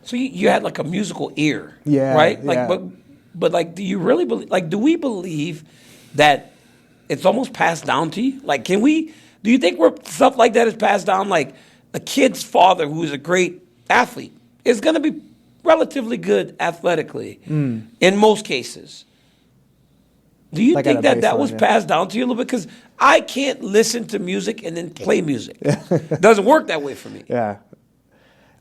So you had like a musical ear, Yeah, right? Like, yeah. but like, do you really believe? Like, do we believe that it's almost passed down to you? Like, can we? Do you think stuff like that is passed down? Like, a kid's father who is a great athlete is going to be relatively good athletically in most cases. Do you Like at think a that was baseline, yeah. passed down to you a little bit? Because I can't listen to music and then play music. Doesn't work that way for me. Yeah.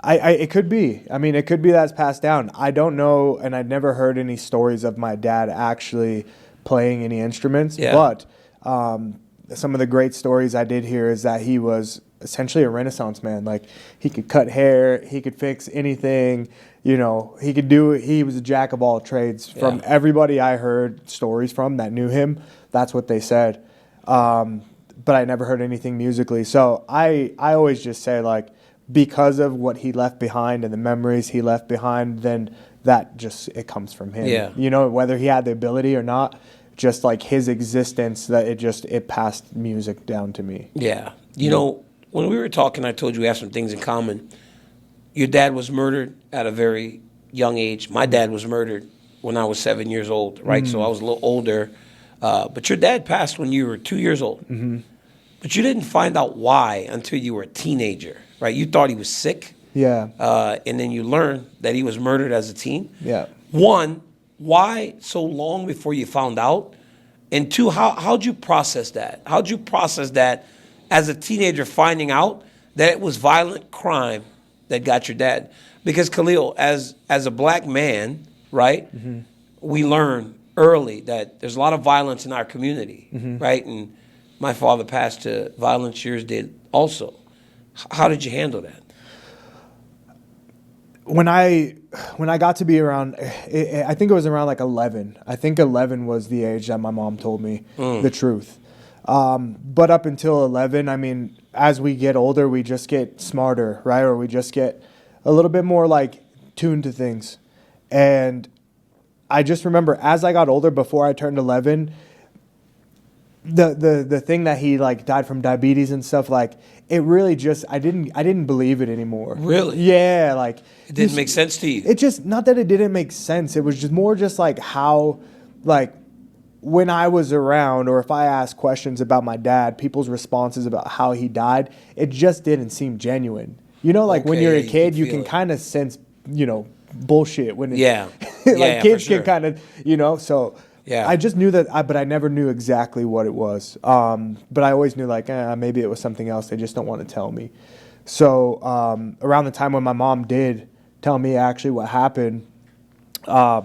It could be. I mean, it could be that's passed down. I don't know, and I'd never heard any stories of my dad actually playing any instruments. Yeah. But some of the great stories I did hear is that he was essentially a Renaissance man. Like, he could cut hair, he could fix anything. You know, he was a jack of all trades. From everybody I heard stories from that knew him, that's what they said. But I never heard anything musically. So I always just say, like, because of what he left behind and the memories he left behind, then it comes from him. Yeah. You know, whether he had the ability or not, just like his existence, that it passed music down to me. Yeah. You know, when we were talking, I told you we have some things in common. Your dad was murdered at a very young age. My dad was murdered when I was 7 years old, right? So I was a little older. But your dad passed when you were 2 years old. Mm-hmm. But you didn't find out why until you were a teenager, right? You thought he was sick. Yeah. And then you learned that he was murdered as a teen. Yeah. One, why so long before you found out? And two, how'd you process that? How'd you process that as a teenager, finding out that it was violent crime that got your dad? Because Khalil, as a black man, right, we learn early that there's a lot of violence in our community, right? And my father passed to violence, yours did also. How did you handle that? When I got to be around, I think it was around like 11. I think 11 was the age that my mom told me the truth. But up until 11, I mean, as we get older, we just get smarter, right? Or we just get a little bit more like tuned to things. And I just remember as I got older, before I turned 11, the thing that he like died from diabetes and stuff, like, it really just, I didn't believe it anymore. Really? Yeah, like, It didn't make sense to you. it just, not that it didn't make sense, it was just more just like how, like, when I was around, or if I asked questions about my dad, people's responses about how he died, it just didn't seem genuine. You know, like, when Okay, you're yeah, a you kid, can you feel can it. kind of sense, you know, bullshit when it's, Yeah. like, Yeah, kids for sure. can kind of, you know, so Yeah. I just knew that, but I never knew exactly what it was. But I always knew, like, maybe it was something else. They just don't want to tell me. So around the time when my mom did tell me actually what happened, I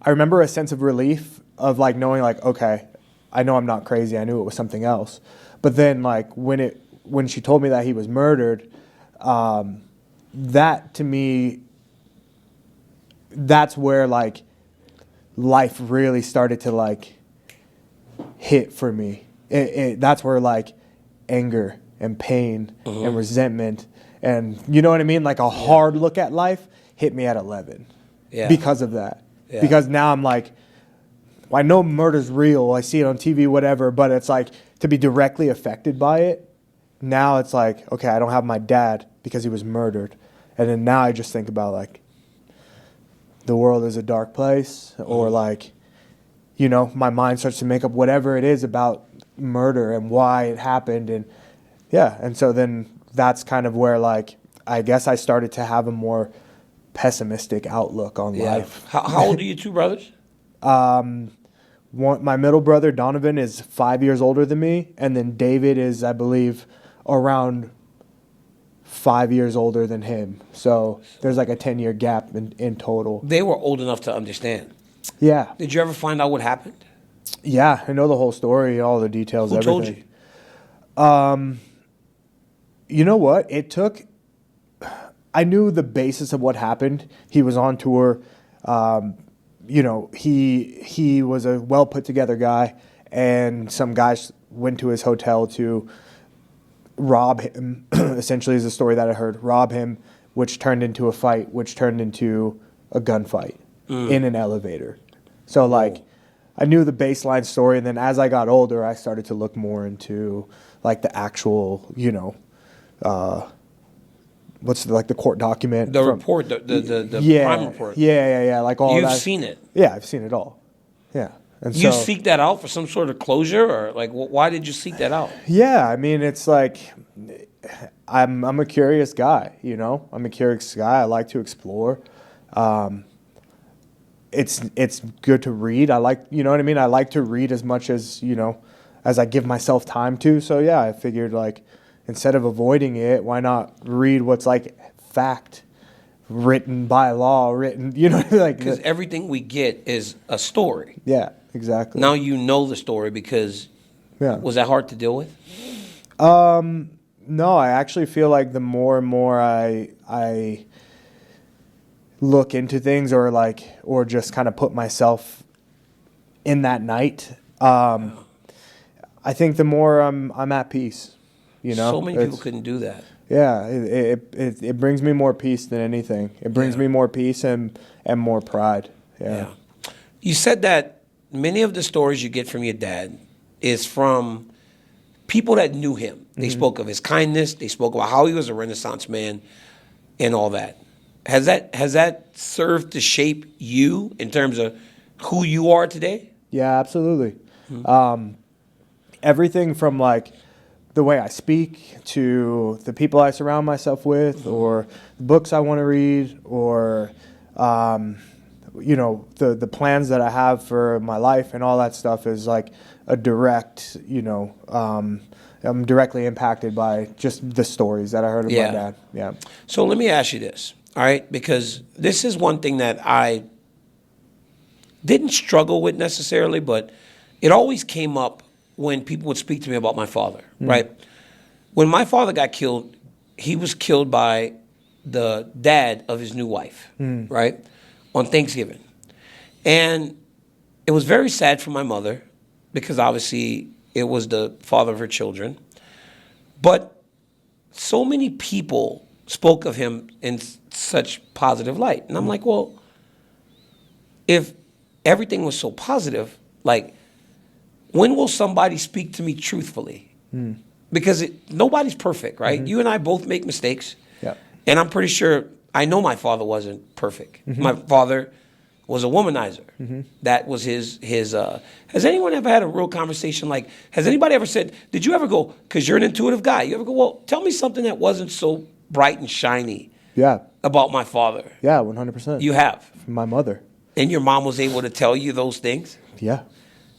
remember a sense of relief of, like, knowing, like, okay, I know I'm not crazy. I knew it was something else. But then, like, when she told me that he was murdered, that to me, that's where, like, life really started to, like, hit for me. That's where, like, anger and pain and resentment and, you know what I mean, like, a hard look at life hit me at 11 because of that. Yeah. Because now I'm like, well, I know murder's real. I see it on TV, whatever, but it's like, to be directly affected by it, now it's like, okay, I don't have my dad because he was murdered. And then now I just think about, like, the world is a dark place, or, like, you know, my mind starts to make up whatever it is about murder and why it happened. And yeah, and so then that's kind of where, like, I guess I started to have a more pessimistic outlook on life. How old are you two brothers? My middle brother, Donovan, is 5 years older than me, and then David is, I believe, around 5 years older than him. So there's like a 10-year gap in total. They were old enough to understand. Yeah. Did you ever find out what happened? Yeah, I know the whole story, all the details, Who everything. told you? You know what? I knew the basis of what happened. He was on tour. You know, he was a well put together guy, and some guys went to his hotel to rob him. Essentially, is the story that I heard. Rob him, which turned into a fight, which turned into a gunfight in an elevator. So, like, I knew the baseline story, and then as I got older, I started to look more into, like, the actual, you know, what's like the court document? The report, the crime report. Yeah. Like all You've that. seen it. Yeah, I've seen it all. Yeah. And You so, seek that out for some sort of closure, or like, why did you seek that out? yeah, I mean, it's like I'm a curious guy, you know. I'm a curious guy. I like to explore. It's good to read. I like, you know what I mean? I like to read as much as, you know, as I give myself time to. So yeah, I figured like instead of avoiding it, why not read what's like fact, written by law, written, you know, like Because everything we get is a story. yeah, exactly. Now you know the story because was that hard to deal with? No, I actually feel like the more and more I look into things or just kind of put myself in that night, I think the more I'm at peace. You know, so many people couldn't do that. Yeah, it brings me more peace than anything. It brings me more peace and more pride. Yeah. You said that many of the stories you get from your dad is from people that knew him. They spoke of his kindness. They spoke about how he was a Renaissance man and all that. Has that served to shape you in terms of who you are today? Yeah, absolutely. Everything from like the way I speak to the people I surround myself with, or the books I want to read, or you know, the plans that I have for my life and all that stuff is like a direct, you know, I'm directly impacted by just the stories that I heard of my dad. Yeah. So let me ask you this, all right? Because this is one thing that I didn't struggle with necessarily, but it always came up when people would speak to me about my father, right? When my father got killed, he was killed by the dad of his new wife, right? On Thanksgiving. And it was very sad for my mother because obviously it was the father of her children. But so many people spoke of him in such positive light. And I'm like, well, if everything was so positive, like, when will somebody speak to me truthfully? Because nobody's perfect, right? You and I both make mistakes. Yeah. And I'm pretty sure, I know my father wasn't perfect. My father was a womanizer. That was his has anyone ever had a real conversation? Like, has anybody ever said, did you ever go, because you're an intuitive guy, you ever go, well, tell me something that wasn't so bright and shiny about my father? Yeah, 100%. You have? My mother. And your mom was able to tell you those things? Yeah.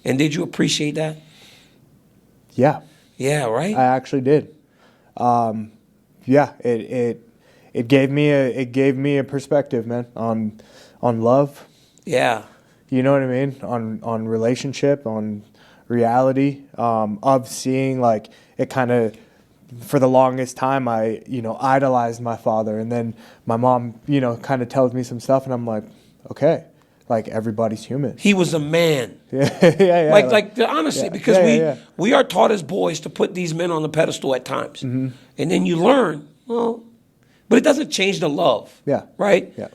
And did you appreciate that? Yeah. Yeah, right? I actually did. Yeah, it gave me a perspective, man, on love. Yeah. You know what I mean? On relationship, on reality, of seeing like it kind of, for the longest time I, you know, idolized my father, and then my mom, you know, kind of tells me some stuff and I'm like, okay, like everybody's human. He was a man. Yeah. Like honestly, because we are taught as boys to put these men on the pedestal at times. And then you learn, well, but it doesn't change the love. Yeah. Right? Yeah.